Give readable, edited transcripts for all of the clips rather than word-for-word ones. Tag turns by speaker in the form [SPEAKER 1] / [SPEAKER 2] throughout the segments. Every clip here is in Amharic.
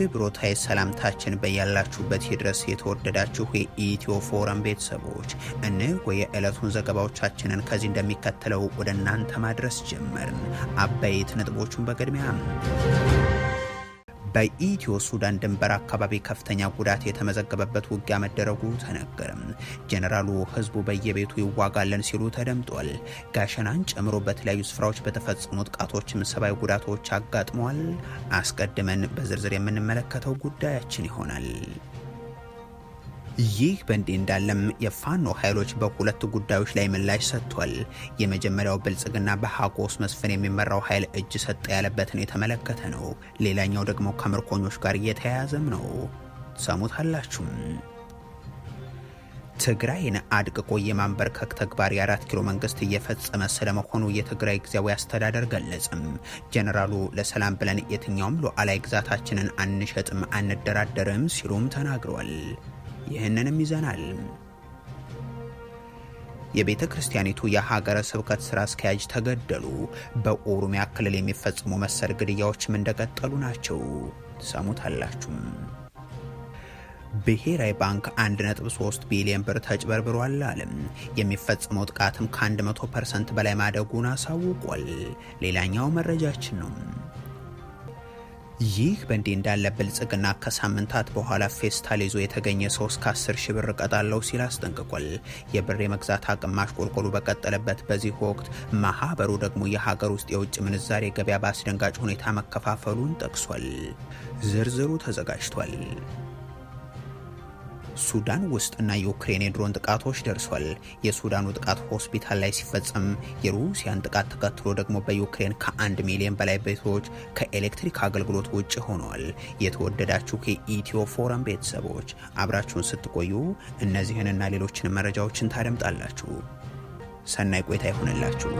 [SPEAKER 1] አክብሮታዊ ሰላምታችን በያላችሁበት ይድረስ የተወደዳችሁ የኢትዮ ፎረም ቤተሰቦች የዕለቱን ዘገባዎቻችንን ከዚህ እንደሚከተለው ወደ እናንተ ማድረስ ጀመርን። አበይት ነጥቦቹን በቅድሚያ በኢትዮ ሱዳን ድንበር አካባቢ ከፍተኛ ጉዳት የተመዘገበበት ውጊያ መደረጉ ተነገረ። ጄኔራሉ ህዝቡ በየቤቱ ይዋጋለን ሲሉ ተደምጧል። ጋሸናን ጨምሮ በተለያዩ ስፍራዎች በተፈጸሙ ጥቃቶችም ሰብአዊ ጉዳቶች አጋጥመዋል። አስቀድመን በዝርዝር የምንመለከተው ጉዳያችን ይሆናል። ይህ በእንዲህ እንዳለም የፋኖ ኃይሎች በሁለት ጉዳዮች ላይ ምላሽ ሰጥቷል። የመጀመሪያው ብልጽግና በሀጎስ መስፍን የሚመራው ኃይል እጅ ሰጠ ያለበትን የተመለከተ ነው። ሌላኛው ደግሞ ከምርኮኞች ጋር እየተያያዘም ነው። ሰሙታላችሁ። ትግራይን አድቅቆ የማንበርከክ ተግባር የ4 ኪሎ መንግስት እየፈጸመ ስለመሆኑ የትግራይ ጊዜያዊ አስተዳደር ገለጸም። ጄኔራሉ ለሰላም ብለን የትኛውም ሉዓላዊ ግዛታችንን አንሸጥም፣ አንደራደርም ሲሉም ተናግረዋል። ይህንንም ይዘናል። የቤተ ክርስቲያኒቱ የሀገረ ስብከት ስራ አስኪያጅ ተገደሉ። በኦሮሚያ ክልል የሚፈጽሙ መሰል ግድያዎችም እንደቀጠሉ ናቸው። ሰሙታላችሁ። ብሔራዊ ባንክ 1.3 ቢሊዮን ብር ተጭበርብሯል አለ። የሚፈጽመው ጥቃትም ከ100% በላይ ማደጉን አሳውቋል። ሌላኛው መረጃችን ነው። ይህ በእንዲህ እንዳለ ብልጽግና ከሳምንታት በኋላ ፌስታል ይዞ የተገኘ ሰው እስከ 10 ሺህ ብር እቀጣለሁ ሲል አስጠንቅቋል። የብር የመግዛት አቅም ማሽቆልቆሉ በቀጠለበት በዚህ ወቅት ማህበሩ ደግሞ የሀገር ውስጥ የውጭ ምንዛሬ ገበያ በአስደንጋጭ ሁኔታ መከፋፈሉን ጠቅሷል። ዝርዝሩ ተዘጋጅቷል። ሱዳን ውስጥና ዩክሬን የድሮን ጥቃቶች ደርሷል። የሱዳኑ ጥቃት ሆስፒታል ላይ ሲፈጸም የሩሲያን ጥቃት ተከትሎ ደግሞ በዩክሬን ከ1 ሚሊዮን በላይ ቤቶች ከኤሌክትሪክ አገልግሎት ውጭ ሆነዋል። የተወደዳችሁ የኢትዮ ፎረም ቤተሰቦች አብራችሁን ስትቆዩ እነዚህንና ሌሎችን መረጃዎችን ታደምጣላችሁ። ሰናይ ቆይታ ይሆንላችሁ።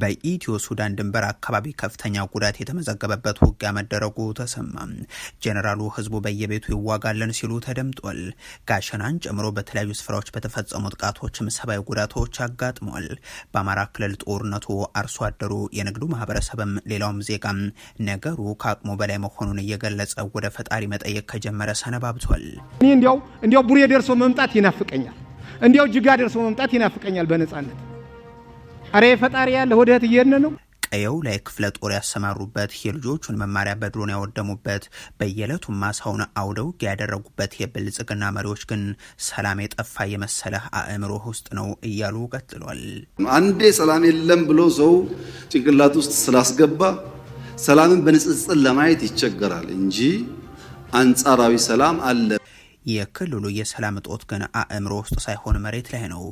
[SPEAKER 1] በኢትዮ ሱዳን ድንበር አካባቢ ከፍተኛ ጉዳት የተመዘገበበት ውጊያ መደረጉ ተሰማ። ጄኔራሉ ህዝቡ በየቤቱ ይዋጋለን ሲሉ ተደምጧል። ጋሸናን ጨምሮ በተለያዩ ስፍራዎች በተፈጸሙ ጥቃቶችም ሰብአዊ ጉዳቶች አጋጥመዋል። በአማራ ክልል ጦርነቱ አርሶ አደሩ፣ የንግዱ ማህበረሰብም ሌላውም ዜጋም ነገሩ ከአቅሙ በላይ መሆኑን እየገለጸ ወደ ፈጣሪ መጠየቅ ከጀመረ ሰነባብቷል።
[SPEAKER 2] እኔ እንዲያው ቡሬ ደርሶ መምጣት ይናፍቀኛል። እንዲያው ጅጋ ደርሶ መምጣት ይናፍቀኛል በነጻነት። አሬ ፈጣሪ ያለ ወደት እየነ ነው።
[SPEAKER 1] ቀየው ላይ ክፍለ ጦር ያሰማሩበት፣ የልጆቹን መማሪያ በድሮን ያወደሙበት፣ በየዕለቱ ማሳውን አውደው ያደረጉበት የብልጽግና መሪዎች ግን ሰላም የጠፋ የመሰለህ አእምሮ ውስጥ ነው እያሉ ቀጥሏል።
[SPEAKER 3] አንዴ ሰላም የለም ብሎ ሰው ጭንቅላት ውስጥ ስላስገባ ሰላምን በንጽጽር ለማየት ይቸገራል እንጂ አንጻራዊ ሰላም አለ።
[SPEAKER 1] የክልሉ የሰላም እጦት ግን አእምሮ ውስጥ ሳይሆን መሬት ላይ ነው።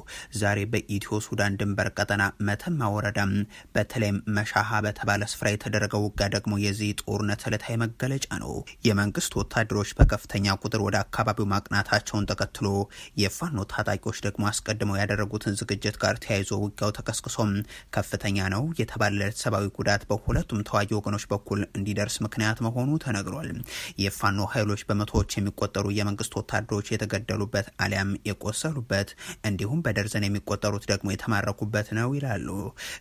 [SPEAKER 1] ዛሬ በኢትዮ ሱዳን ድንበር ቀጠና መተማ ወረዳም በተለይም መሻሃ በተባለ ስፍራ የተደረገው ውጊያ ደግሞ የዚህ ጦርነት ዕለታዊ መገለጫ ነው። የመንግስት ወታደሮች በከፍተኛ ቁጥር ወደ አካባቢው ማቅናታቸውን ተከትሎ የፋኖ ታጣቂዎች ደግሞ አስቀድመው ያደረጉትን ዝግጅት ጋር ተያይዞ ውጊያው ተቀስቅሶም ከፍተኛ ነው የተባለለት ሰብአዊ ጉዳት በሁለቱም ተዋጊ ወገኖች በኩል እንዲደርስ ምክንያት መሆኑ ተነግሯል። የፋኖ ኃይሎች በመቶዎች የሚቆጠሩ የመንግስት ወታደሮች የተገደሉበት አሊያም የቆሰሉበት እንዲሁም በደርዘን የሚቆጠሩት ደግሞ የተማረኩበት ነው ይላሉ።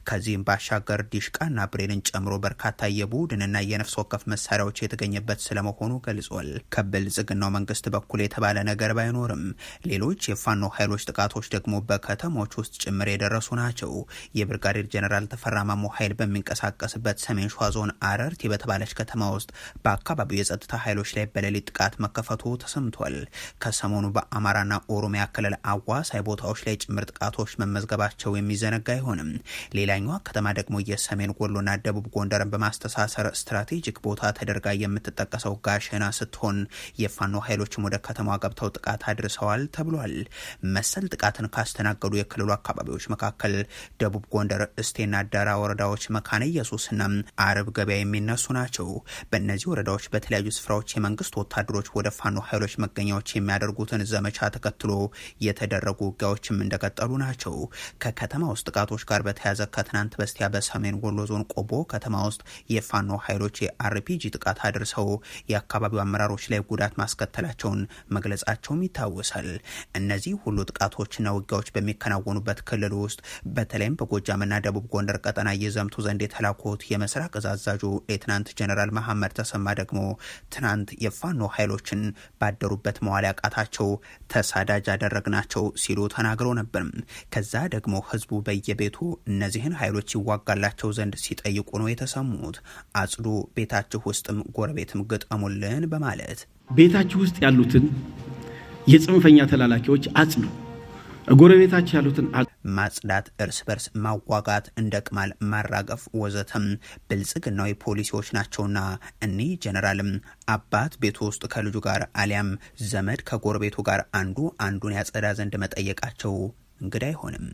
[SPEAKER 1] ከዚህም ባሻገር ዲሽቃና ብሬንን ጨምሮ በርካታ የቡድንና የነፍስ ወከፍ መሳሪያዎች የተገኘበት ስለመሆኑ ገልጿል። ከብልጽግናው መንግስት በኩል የተባለ ነገር ባይኖርም ሌሎች የፋኖ ኃይሎች ጥቃቶች ደግሞ በከተሞች ውስጥ ጭምር የደረሱ ናቸው። የብርጋዴር ጀነራል ተፈራ ማሞ ኃይል በሚንቀሳቀስበት ሰሜን ሸዋ ዞን አረርቲ በተባለች ከተማ ውስጥ በአካባቢው የጸጥታ ኃይሎች ላይ በሌሊት ጥቃት መከፈቱ ተሰምቷል። ከሰሞኑ በአማራና ኦሮሚያ ክልል አዋሳኝ ቦታዎች ላይ ጭምር ጥቃቶች መመዝገባቸው የሚዘነጋ አይሆንም። ሌላኛዋ ከተማ ደግሞ የሰሜን ወሎና ደቡብ ጎንደርን በማስተሳሰር ስትራቴጂክ ቦታ ተደርጋ የምትጠቀሰው ጋሸና ስትሆን የፋኖ ኃይሎችም ወደ ከተማዋ ገብተው ጥቃት አድርሰዋል ተብሏል። መሰል ጥቃትን ካስተናገዱ የክልሉ አካባቢዎች መካከል ደቡብ ጎንደር እስቴና ዳራ ወረዳዎች፣ መካነ ኢየሱስና አርብ ገበያ የሚነሱ ናቸው። በእነዚህ ወረዳዎች በተለያዩ ስፍራዎች የመንግስት ወታደሮች ወደ ፋኖ ኃይሎች መገኘ ጽንፈኞች የሚያደርጉትን ዘመቻ ተከትሎ የተደረጉ ውጊያዎችም እንደቀጠሉ ናቸው። ከከተማ ውስጥ ጥቃቶች ጋር በተያያዘ ከትናንት በስቲያ በሰሜን ወሎ ዞን ቆቦ ከተማ ውስጥ የፋኖ ኃይሎች የአርፒጂ ጥቃት አድርሰው የአካባቢው አመራሮች ላይ ጉዳት ማስከተላቸውን መግለጻቸውም ይታወሳል። እነዚህ ሁሉ ጥቃቶችና ውጊያዎች በሚከናወኑበት ክልል ውስጥ በተለይም በጎጃምና ደቡብ ጎንደር ቀጠና እየዘምቱ ዘንድ የተላኩት የምስራቅ እዝ አዛዡ ሌትናንት ጀነራል መሐመድ ተሰማ ደግሞ ትናንት የፋኖ ኃይሎችን ባደሩበት መዋል ያቃታቸው ተሳዳጅ አደረግናቸው ሲሉ ተናግረው ነበር። ከዛ ደግሞ ህዝቡ በየቤቱ እነዚህን ኃይሎች ይዋጋላቸው ዘንድ ሲጠይቁ ነው የተሰሙት። አጽዱ፣ ቤታችሁ ውስጥም ጎረቤትም ግጠሙልን በማለት
[SPEAKER 4] ቤታችሁ ውስጥ ያሉትን የጽንፈኛ ተላላኪዎች አጽዱ፣ ጎረቤታችሁ ያሉትን
[SPEAKER 1] ማጽዳት፣ እርስ በርስ ማዋጋት፣ እንደ ቅማል ማራገፍ ወዘተም ብልጽግናዊ ፖሊሲዎች ናቸውና እኒህ ጀነራልም አባት ቤቱ ውስጥ ከልጁ ጋር አሊያም ዘመድ ከጎረቤቱ ጋር አንዱ አንዱን ያጸዳ ዘንድ መጠየቃቸው እንግዳ አይሆንም።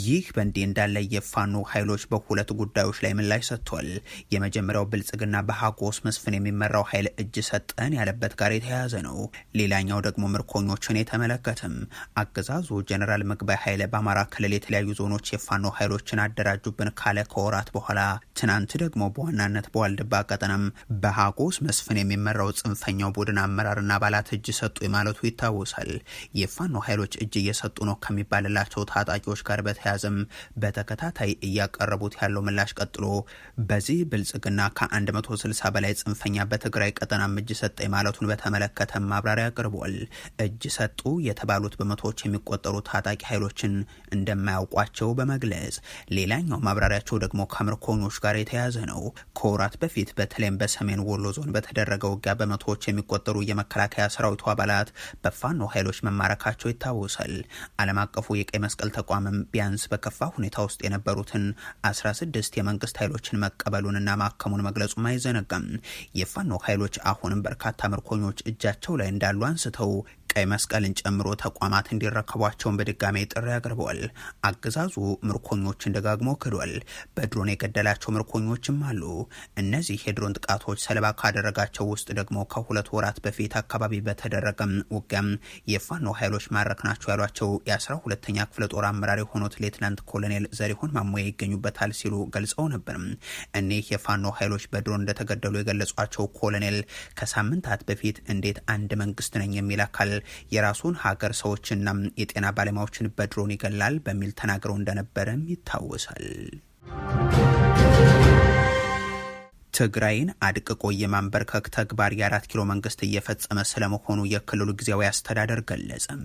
[SPEAKER 1] ይህ በእንዲህ እንዳለ የፋኖ ኃይሎች በሁለት ጉዳዮች ላይ ምላሽ ሰጥቷል። የመጀመሪያው ብልጽግና በሀጎስ መስፍን የሚመራው ኃይል እጅ ሰጠን ያለበት ጋር የተያያዘ ነው። ሌላኛው ደግሞ ምርኮኞችን የተመለከተም አገዛዙ ጀነራል ምግባይ ኃይለ በአማራ ክልል የተለያዩ ዞኖች የፋኖ ኃይሎችን አደራጁብን ካለ ከወራት በኋላ ትናንት ደግሞ በዋናነት በዋልድባ ቀጠናም በሀጎስ መስፍን የሚመራው ጽንፈኛው ቡድን አመራርና አባላት እጅ ሰጡ ማለቱ ይታወሳል። የፋኖ ኃይሎች እጅ እየሰጡ ነው ከሚባልላቸው ታጣቂዎች ጋር ተያዘም በተከታታይ እያቀረቡት ያለው ምላሽ ቀጥሎ በዚህ ብልጽግና ከ160 በላይ ጽንፈኛ በትግራይ ቀጠና እጅ ሰጠ ማለቱን በተመለከተ ማብራሪያ አቅርቧል። እጅ ሰጡ የተባሉት በመቶዎች የሚቆጠሩ ታጣቂ ኃይሎችን እንደማያውቋቸው በመግለጽ ሌላኛው ማብራሪያቸው ደግሞ ከምርኮኞች ጋር የተያያዘ ነው። ከወራት በፊት በተለይም በሰሜን ወሎ ዞን በተደረገው ውጊያ በመቶዎች የሚቆጠሩ የመከላከያ ሰራዊቱ አባላት በፋኖ ኃይሎች መማረካቸው ይታወሳል። ዓለም አቀፉ የቀይ መስቀል ተቋምም ቢያንስ በከፋ ሁኔታ ውስጥ የነበሩትን 16 የመንግስት ኃይሎችን መቀበሉንና ማከሙን መግለጹም አይዘነጋም። የፋኖ ኃይሎች አሁንም በርካታ ምርኮኞች እጃቸው ላይ እንዳሉ አንስተው ቀይ መስቀልን ጨምሮ ተቋማት እንዲረከቧቸውን በድጋሚ ጥሪ አቅርበዋል። አገዛዙ ምርኮኞችን ደጋግሞ ክዷል። በድሮን የገደላቸው ምርኮኞችም አሉ። እነዚህ የድሮን ጥቃቶች ሰለባ ካደረጋቸው ውስጥ ደግሞ ከ2 ወራት በፊት አካባቢ በተደረገም ውጊያም የፋኖ ኃይሎች ማረክ ናቸው ያሏቸው የ12ኛ ክፍለ ጦር አመራር የሆኑት ሌትናንት ኮሎኔል ዘሪሁን ማሞያ ይገኙበታል ሲሉ ገልጸው ነበር። እኒህ የፋኖ ኃይሎች በድሮን እንደተገደሉ የገለጿቸው ኮሎኔል ከሳምንታት በፊት እንዴት አንድ መንግስት ነኝ የሚል አካል የራሱን ሀገር ሰዎችና የጤና ባለሙያዎችን በድሮን ይገላል በሚል ተናግረው እንደነበረም ይታወሳል። ትግራይን አድቅቆ የማንበርከክ ተግባር የ4 ኪሎ መንግስት እየፈጸመ ስለመሆኑ የክልሉ ጊዜያዊ አስተዳደር ገለጸም።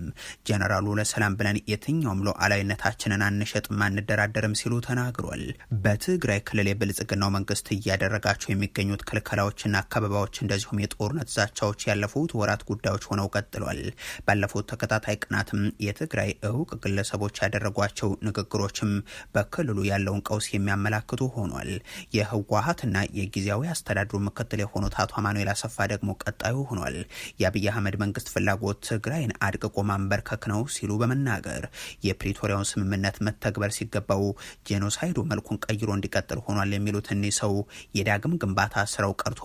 [SPEAKER 1] ጀነራሉ ለሰላም ብለን የትኛውም ሉዓላዊነታችንን አንሸጥም አንደራደርም ሲሉ ተናግሯል። በትግራይ ክልል የብልጽግናው መንግስት እያደረጋቸው የሚገኙት ክልከላዎችና አካባቢዎች እንደዚሁም የጦርነት ዛቻዎች ያለፉት ወራት ጉዳዮች ሆነው ቀጥሏል። ባለፉት ተከታታይ ቀናትም የትግራይ እውቅ ግለሰቦች ያደረጓቸው ንግግሮችም በክልሉ ያለውን ቀውስ የሚያመላክቱ ሆኗል። የህወሓትና ጊዜያዊ አስተዳድሩ ምክትል የሆኑት አቶ አማኑኤል አሰፋ ደግሞ ቀጣዩ ሆኗል። የአብይ አህመድ መንግስት ፍላጎት ትግራይን አድቅቆ ማንበርከክ ነው ሲሉ በመናገር የፕሪቶሪያውን ስምምነት መተግበር ሲገባው ጄኖሳይዱ መልኩን ቀይሮ እንዲቀጥል ሆኗል የሚሉት እኒህ ሰው የዳግም ግንባታ ስራው ቀርቶ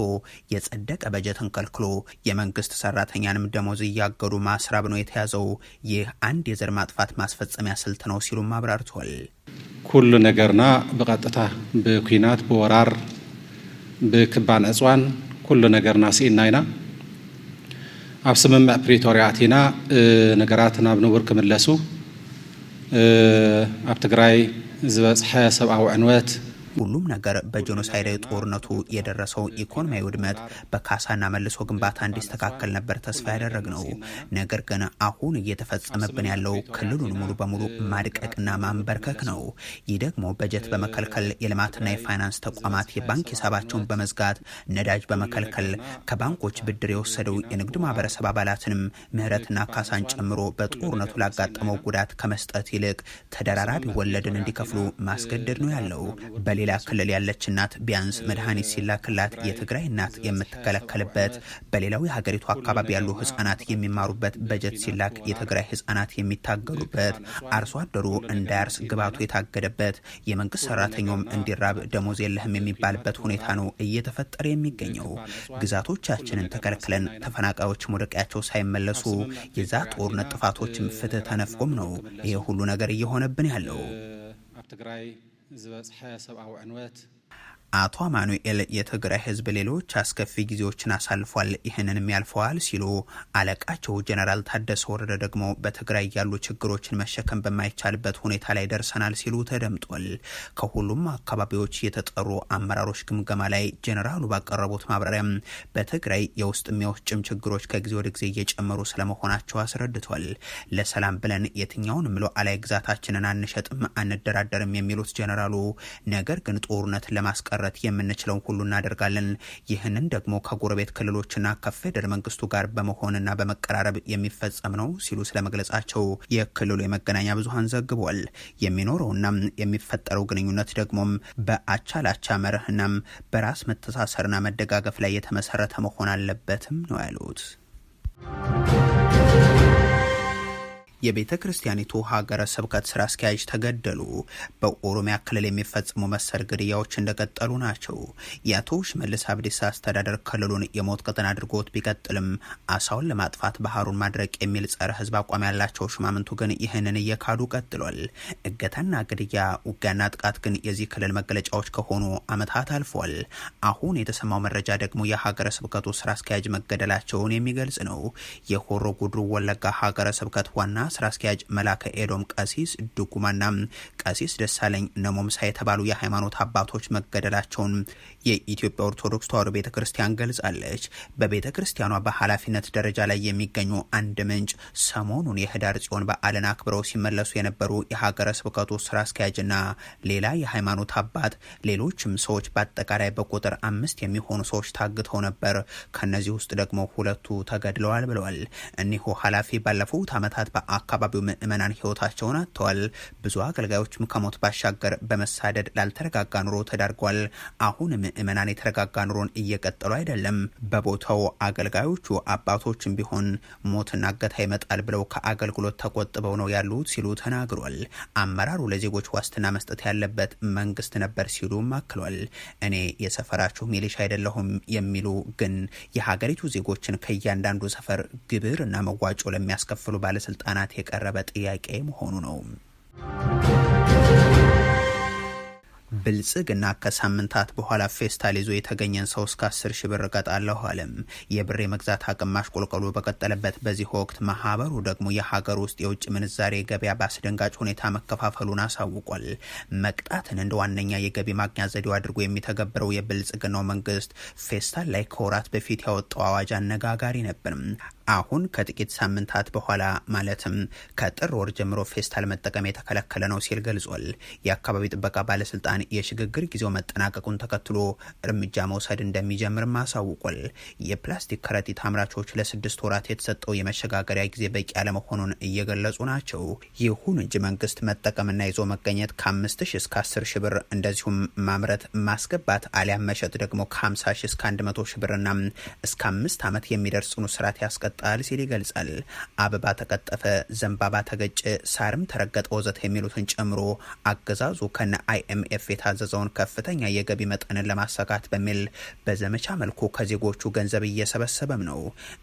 [SPEAKER 1] የጸደቀ በጀትን ከልክሎ የመንግስት ሰራተኛንም ደሞዝ እያገዱ ማስራብ ነው የተያዘው። ይህ አንድ የዘር ማጥፋት ማስፈጸሚያ ስልት ነው ሲሉም አብራርቷል።
[SPEAKER 5] ኩሉ ነገርና በቀጥታ በኩናት በወራር ብክባን እጽዋን ኩሉ ነገርና ሲኢና ኢና ኣብ ስምምዕ ፕሪቶሪያ አቲና ነገራት ናብ ንቡር ክምለሱ ኣብ ትግራይ ዝበፅሐ ሰብኣዊ ዕንወት
[SPEAKER 1] ሁሉም ነገር በጄኖሳይዳዊ ጦርነቱ የደረሰው ኢኮኖሚያዊ ውድመት በካሳና መልሶ ግንባታ እንዲስተካከል ነበር ተስፋ ያደረግነው። ነገር ግን አሁን እየተፈጸመብን ያለው ክልሉን ሙሉ በሙሉ ማድቀቅና ማንበርከክ ነው። ይህ ደግሞ በጀት በመከልከል የልማትና የፋይናንስ ተቋማት የባንክ ሂሳባቸውን በመዝጋት ነዳጅ በመከልከል ከባንኮች ብድር የወሰደው የንግድ ማህበረሰብ አባላትንም ምህረትና ካሳን ጨምሮ በጦርነቱ ላጋጠመው ጉዳት ከመስጠት ይልቅ ተደራራቢ ወለድን እንዲከፍሉ ማስገደድ ነው ያለው። በሌላ ሌላ ክልል ያለች እናት ቢያንስ መድኃኒት ሲላክላት የትግራይ እናት የምትከለከልበት፣ በሌላው የሀገሪቱ አካባቢ ያሉ ህጻናት የሚማሩበት በጀት ሲላክ የትግራይ ህጻናት የሚታገሉበት፣ አርሶ አደሩ እንዳያርስ ግባቱ የታገደበት፣ የመንግስት ሰራተኛውም እንዲራብ ደሞዝ የለህም የሚባልበት ሁኔታ ነው እየተፈጠረ የሚገኘው። ግዛቶቻችንን ተከልክለን ተፈናቃዮችም ወደ ቀያቸው ሳይመለሱ የዛ ጦርነት ጥፋቶችም ፍትህ ተነፍቆም ነው ይሄ ሁሉ ነገር እየሆነብን ያለው። አቶ አማኑኤል የትግራይ ህዝብ ሌሎች አስከፊ ጊዜዎችን አሳልፏል፣ ይህንንም ያልፈዋል ሲሉ፣ አለቃቸው ጀነራል ታደሰ ወረደ ደግሞ በትግራይ ያሉ ችግሮችን መሸከም በማይቻልበት ሁኔታ ላይ ደርሰናል ሲሉ ተደምጧል። ከሁሉም አካባቢዎች የተጠሩ አመራሮች ግምገማ ላይ ጀነራሉ ባቀረቡት ማብራሪያም በትግራይ የውስጥም የውጭም ችግሮች ከጊዜ ወደ ጊዜ እየጨመሩ ስለመሆናቸው አስረድቷል። ለሰላም ብለን የትኛውንም ሉዓላዊ ግዛታችንን አንሸጥም፣ አንደራደርም የሚሉት ጀነራሉ ነገር ግን ጦርነትን ለማስቀ የምንችለው ሁሉ እናደርጋለን። ይህንን ደግሞ ከጎረቤት ክልሎችና ከፌደራል መንግስቱ ጋር በመሆንና በመቀራረብ የሚፈጸም ነው ሲሉ ስለመግለጻቸው የክልሉ የመገናኛ ብዙሃን ዘግቧል። የሚኖረውና የሚፈጠረው ግንኙነት ደግሞም በአቻላቻ መርህና በራስ መተሳሰርና መደጋገፍ ላይ የተመሰረተ መሆን አለበትም ነው ያሉት። የቤተ ክርስቲያኒቱ ሀገረ ስብከት ስራ አስኪያጅ ተገደሉ። በኦሮሚያ ክልል የሚፈጽሙ መሰል ግድያዎች እንደቀጠሉ ናቸው። የአቶ ሽመልስ አብዲሳ አስተዳደር ክልሉን የሞት ቀጠና አድርጎት ቢቀጥልም አሳውን ለማጥፋት ባህሩን ማድረቅ የሚል ጸረ ህዝብ አቋም ያላቸው ሽማምንቱ ግን ይህንን እየካዱ ቀጥሏል። እገታና ግድያ፣ ውጊያና ጥቃት ግን የዚህ ክልል መገለጫዎች ከሆኑ አመታት አልፏል። አሁን የተሰማው መረጃ ደግሞ የሀገረ ስብከቱ ስራ አስኪያጅ መገደላቸውን የሚገልጽ ነው። የሆሮ ጉድሩ ወለጋ ሀገረ ስብከት ዋና ስራ አስኪያጅ መላከ ኤዶም ቀሲስ ዱጉማና ቀሲስ ደሳለኝ ነሞምሳ የተባሉ የሃይማኖት አባቶች መገደላቸውን የኢትዮጵያ ኦርቶዶክስ ተዋሕዶ ቤተክርስቲያን ገልጻለች። በቤተክርስቲያኗ በኃላፊነት ደረጃ ላይ የሚገኙ አንድ ምንጭ ሰሞኑን የህዳር ጽዮን በዓልን አክብረው ሲመለሱ የነበሩ የሀገረ ስብከቱ ስራ አስኪያጅና ሌላ የሃይማኖት አባት ሌሎችም ሰዎች በአጠቃላይ በቁጥር 5 የሚሆኑ ሰዎች ታግተው ነበር። ከነዚህ ውስጥ ደግሞ 2 ተገድለዋል ብለዋል። እኒሁ ኃላፊ ባለፉት ዓመታት አካባቢው ምዕመናን ህይወታቸውን አጥተዋል። ብዙ አገልጋዮችም ከሞት ባሻገር በመሳደድ ላልተረጋጋ ኑሮ ተዳርጓል። አሁን ምዕመናን የተረጋጋ ኑሮን እየቀጠሉ አይደለም። በቦታው አገልጋዮቹ አባቶችም ቢሆን ሞትና እገታ ይመጣል ብለው ከአገልግሎት ተቆጥበው ነው ያሉት ሲሉ ተናግሯል። አመራሩ ለዜጎች ዋስትና መስጠት ያለበት መንግስት ነበር ሲሉም አክሏል። እኔ የሰፈራችሁ ሚሊሻ አይደለሁም የሚሉ ግን የሀገሪቱ ዜጎችን ከእያንዳንዱ ሰፈር ግብር እና መዋጮ ለሚያስከፍሉ ባለስልጣናት የቀረበ ጥያቄ መሆኑ ነው። ብልጽግና ከሳምንታት በኋላ ፌስታል ይዞ የተገኘን ሰው እስከ 10 ሺህ ብር እቀጣለሁ አለም። የብር የመግዛት አቅም ማሽቆልቆሉ በቀጠለበት በዚህ ወቅት ማህበሩ ደግሞ የሀገር ውስጥ የውጭ ምንዛሬ ገበያ በአስደንጋጭ ሁኔታ መከፋፈሉን አሳውቋል። መቅጣትን እንደ ዋነኛ የገቢ ማግኛ ዘዴው አድርጎ የሚተገብረው የብልጽግናው መንግስት ፌስታል ላይ ከወራት በፊት ያወጣው አዋጅ አነጋጋሪ ነበር። አሁን ከጥቂት ሳምንታት በኋላ ማለትም ከጥር ወር ጀምሮ ፌስታል መጠቀም የተከለከለ ነው ሲል ገልጿል። የአካባቢ ጥበቃ ባለስልጣን የሽግግር ጊዜው መጠናቀቁን ተከትሎ እርምጃ መውሰድ እንደሚጀምርም አሳውቋል። የፕላስቲክ ከረጢት አምራቾች ለ6 ወራት የተሰጠው የመሸጋገሪያ ጊዜ በቂ ያለመሆኑን እየገለጹ ናቸው። ይሁን እንጂ መንግስት መጠቀምና ይዞ መገኘት ከ5 ሺህ እስከ 10 ሺህ ብር እንደዚሁም ማምረት ማስገባት አሊያም መሸጥ ደግሞ ከ50 ሺህ እስከ 100 ሺህ ብርና እስከ 5 ዓመት የሚደርስ ጽኑ እስራት ያስቀጣል ሲል ይገልጻል። አበባ ተቀጠፈ፣ ዘንባባ ተገጨ፣ ሳርም ተረገጠ ወዘተ የሚሉትን ጨምሮ አገዛዙ ከነ IMF የታዘዘውን ከፍተኛ የገቢ መጠንን ለማሳካት በሚል በዘመቻ መልኩ ከዜጎቹ ገንዘብ እየሰበሰበም ነው።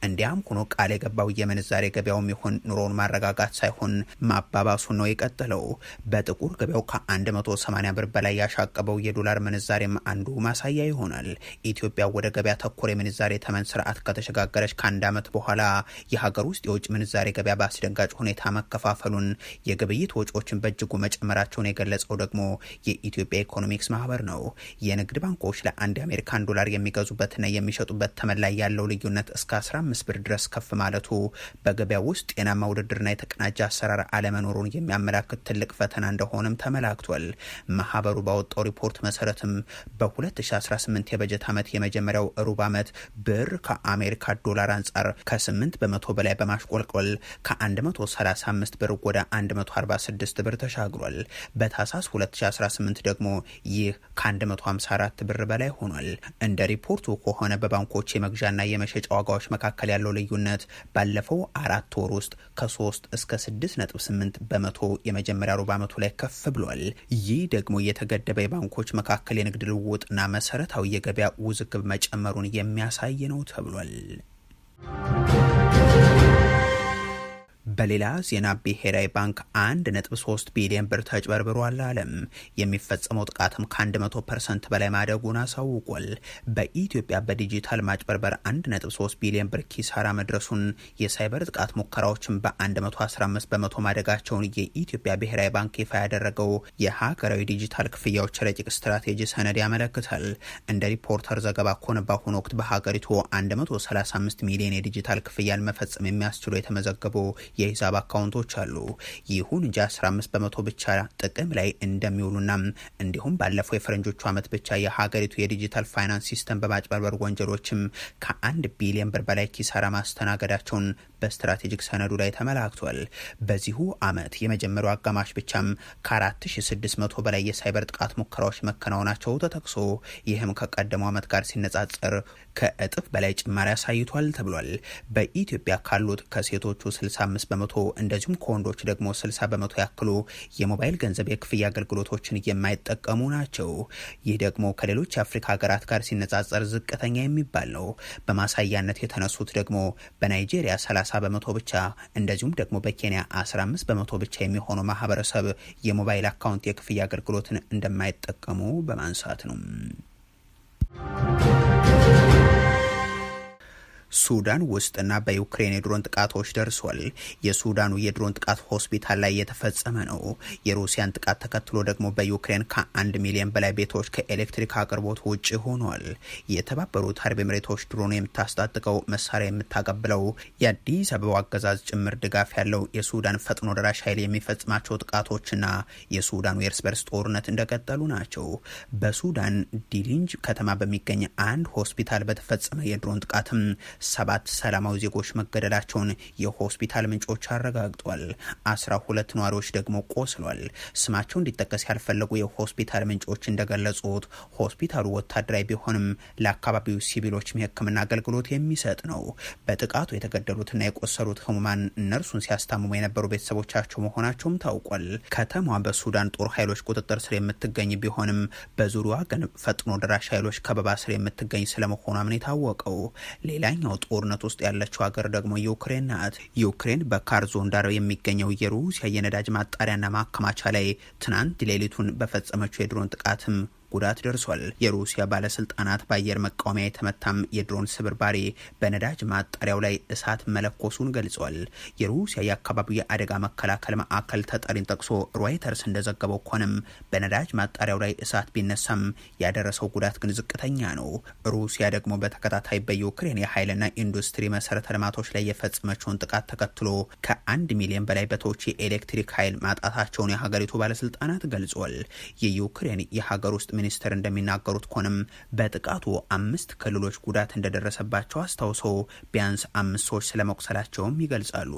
[SPEAKER 1] እንዲያም ሆኖ ቃል የገባው የምንዛሬ ገበያውም ይሁን ኑሮውን ማረጋጋት ሳይሆን ማባባሱ ነው የቀጠለው። በጥቁር ገበያው ከ180 ብር በላይ ያሻቀበው የዶላር ምንዛሬም አንዱ ማሳያ ይሆናል። ኢትዮጵያ ወደ ገበያ ተኮር የምንዛሬ ተመን ስርዓት ከተሸጋገረች ከአንድ ዓመት በኋላ የሀገር ውስጥ የውጭ ምንዛሬ ገበያ በአስደንጋጭ ሁኔታ መከፋፈሉን፣ የግብይት ወጪዎችን በእጅጉ መጨመራቸውን የገለጸው ደግሞ የኢትዮጵያ ኢኮኖሚክስ ማህበር ነው። የንግድ ባንኮች ለአንድ የአሜሪካን ዶላር የሚገዙበትና የሚሸጡበት ተመን ላይ ያለው ልዩነት እስከ 15 ብር ድረስ ከፍ ማለቱ በገበያ ውስጥ ጤናማ ውድድርና የተቀናጀ አሰራር አለመኖሩን የሚያመላክት ትልቅ ፈተና እንደሆነም ተመላክቷል። ማህበሩ ባወጣው ሪፖርት መሰረትም በ2018 የበጀት ዓመት የመጀመሪያው ሩብ ዓመት ብር ከአሜሪካ ዶላር አንጻር ከ8 8 በመቶ በላይ በማሽቆልቆል ከ135 ብር ወደ 146 ብር ተሻግሯል። በታህሳስ 2018 ደግሞ ይህ ከ154 ብር በላይ ሆኗል። እንደ ሪፖርቱ ከሆነ በባንኮች የመግዣና የመሸጫ ዋጋዎች መካከል ያለው ልዩነት ባለፈው 4 ወር ውስጥ ከ3 እስከ 6.8 በመቶ የመጀመሪያ ሩብ ዓመቱ ላይ ከፍ ብሏል። ይህ ደግሞ የተገደበ የባንኮች መካከል የንግድ ልውውጥና መሰረታዊ የገበያ ውዝግብ መጨመሩን የሚያሳይ ነው ተብሏል። በሌላ ዜና ብሔራዊ ባንክ 1.3 ቢሊዮን ብር ተጭበርብሯል አለም። የሚፈጸመው ጥቃትም ከ100% በላይ ማደጉን አሳውቋል። በኢትዮጵያ በዲጂታል ማጭበርበር 1.3 ቢሊዮን ብር ኪሳራ መድረሱን፣ የሳይበር ጥቃት ሙከራዎችን በ115 በመቶ ማደጋቸውን የኢትዮጵያ ብሔራዊ ባንክ ይፋ ያደረገው የሀገራዊ ዲጂታል ክፍያዎች ረቂቅ ስትራቴጂ ሰነድ ያመለክታል። እንደ ሪፖርተር ዘገባ ከሆነ በአሁኑ ወቅት በሀገሪቱ 135 ሚሊዮን የዲጂታል ክፍያን መፈጸም የሚያስችሉ የተመዘገቡ የሂሳብ አካውንቶች አሉ። ይሁን እንጂ 15 በመቶ ብቻ ጥቅም ላይ እንደሚውሉና እንዲሁም ባለፈው የፈረንጆቹ ዓመት ብቻ የሀገሪቱ የዲጂታል ፋይናንስ ሲስተም በማጭበርበር ወንጀሎችም ከ1 ቢሊዮን ብር በላይ ኪሳራ ማስተናገዳቸውን በስትራቴጂክ ሰነዱ ላይ ተመላክቷል። በዚሁ ዓመት የመጀመሪያው አጋማሽ ብቻም ከ4600 በላይ የሳይበር ጥቃት ሙከራዎች መከናወናቸው ተጠቅሶ ይህም ከቀደመው ዓመት ጋር ሲነጻጸር ከእጥፍ በላይ ጭማሪ አሳይቷል ተብሏል። በኢትዮጵያ ካሉት ከሴቶቹ 65 በመቶ እንደዚሁም ከወንዶች ደግሞ 60 በመቶ ያክሉ የሞባይል ገንዘብ የክፍያ አገልግሎቶችን የማይጠቀሙ ናቸው። ይህ ደግሞ ከሌሎች የአፍሪካ ሀገራት ጋር ሲነጻጸር ዝቅተኛ የሚባል ነው። በማሳያነት የተነሱት ደግሞ በናይጄሪያ 30 በመቶ ብቻ እንደዚሁም ደግሞ በኬንያ 15 በመቶ ብቻ የሚሆኑ ማህበረሰብ የሞባይል አካውንት የክፍያ አገልግሎትን እንደማይጠቀሙ በማንሳት ነው። ሱዳን ውስጥና በዩክሬን የድሮን ጥቃቶች ደርሷል። የሱዳኑ የድሮን ጥቃት ሆስፒታል ላይ የተፈጸመ ነው። የሩሲያን ጥቃት ተከትሎ ደግሞ በዩክሬን ከ1 ሚሊዮን በላይ ቤቶች ከኤሌክትሪክ አቅርቦት ውጭ ሆኗል። የተባበሩት አረብ ኤሚሬቶች ድሮን የምታስታጥቀው መሳሪያ የምታቀብለው የአዲስ አበባው አገዛዝ ጭምር ድጋፍ ያለው የሱዳን ፈጥኖ ደራሽ ኃይል የሚፈጽማቸው ጥቃቶችና የሱዳኑ የእርስ በርስ ጦርነት እንደቀጠሉ ናቸው። በሱዳን ዲሊንጅ ከተማ በሚገኝ አንድ ሆስፒታል በተፈጸመ የድሮን ጥቃትም 7 ሰላማዊ ዜጎች መገደላቸውን የሆስፒታል ምንጮች አረጋግጧል። 12 ነዋሪዎች ደግሞ ቆስሏል። ስማቸው እንዲጠቀስ ያልፈለጉ የሆስፒታል ምንጮች እንደገለጹት ሆስፒታሉ ወታደራዊ ቢሆንም ለአካባቢው ሲቪሎች የሕክምና አገልግሎት የሚሰጥ ነው። በጥቃቱ የተገደሉትና የቆሰሉት ህሙማን እነርሱን ሲያስታምሙ የነበሩ ቤተሰቦቻቸው መሆናቸውም ታውቋል። ከተማዋ በሱዳን ጦር ኃይሎች ቁጥጥር ስር የምትገኝ ቢሆንም በዙሪያዋ ግን ፈጥኖ ደራሽ ኃይሎች ከበባ ስር የምትገኝ ስለመሆኗም ነው የታወቀው። ሌላኛው ጦርነት ውስጥ ያለችው ሀገር ደግሞ ዩክሬን ናት። ዩክሬን በካርዞን ዳር የሚገኘው የሩሲያ የነዳጅ ማጣሪያና ማከማቻ ላይ ትናንት ሌሊቱን በፈጸመችው የድሮን ጥቃትም ጉዳት ደርሷል። የሩሲያ ባለስልጣናት በአየር መቃወሚያ የተመታም የድሮን ስብርባሪ በነዳጅ ማጣሪያው ላይ እሳት መለኮሱን ገልጿል። የሩሲያ የአካባቢው የአደጋ መከላከል ማዕከል ተጠሪን ጠቅሶ ሮይተርስ እንደዘገበው ከሆነም በነዳጅ ማጣሪያው ላይ እሳት ቢነሳም ያደረሰው ጉዳት ግን ዝቅተኛ ነው። ሩሲያ ደግሞ በተከታታይ በዩክሬን የኃይልና ኢንዱስትሪ መሰረተ ልማቶች ላይ የፈጸመችውን ጥቃት ተከትሎ ከ1 ሚሊዮን በላይ ቤቶች የኤሌክትሪክ ኃይል ማጣታቸውን የሀገሪቱ ባለስልጣናት ገልጿል። የዩክሬን የሀገር ውስጥ ሚኒስትር እንደሚናገሩት ከሆነም በጥቃቱ 5 ክልሎች ጉዳት እንደደረሰባቸው አስታውሰው ቢያንስ 5 ሰዎች ስለመቁሰላቸውም ይገልጻሉ።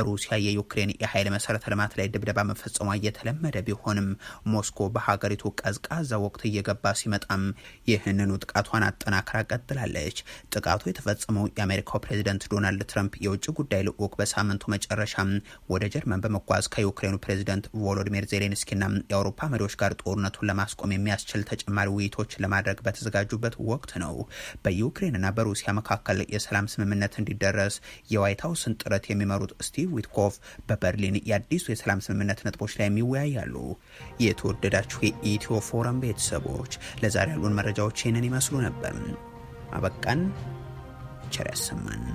[SPEAKER 1] ሩሲያ የዩክሬን የኃይል መሰረተ ልማት ላይ ድብደባ መፈጸሟ እየተለመደ ቢሆንም ሞስኮ በሀገሪቱ ቀዝቃዛ ወቅት እየገባ ሲመጣም ይህንኑ ጥቃቷን አጠናክራ ቀጥላለች። ጥቃቱ የተፈጸመው የአሜሪካው ፕሬዚደንት ዶናልድ ትራምፕ የውጭ ጉዳይ ልዑክ በሳምንቱ መጨረሻ ወደ ጀርመን በመጓዝ ከዩክሬኑ ፕሬዚደንት ቮሎዲሚር ዜሌንስኪና የአውሮፓ መሪዎች ጋር ጦርነቱን ለማስቆም የሚያስችል ተጨማሪ ውይይቶች ለማድረግ በተዘጋጁበት ወቅት ነው። በዩክሬንና በሩሲያ መካከል የሰላም ስምምነት እንዲደረስ የዋይት ሀውስን ጥረት የሚመሩት ስቲቭ ዊትኮፍ በበርሊን የአዲሱ የሰላም ስምምነት ነጥቦች ላይ የሚወያያሉ። የተወደዳችሁ የኢትዮ ፎረም ቤተሰቦች ለዛሬ ያሉን መረጃዎች ይህንን ይመስሉ ነበር። አበቃን። ቸር ያሰማን።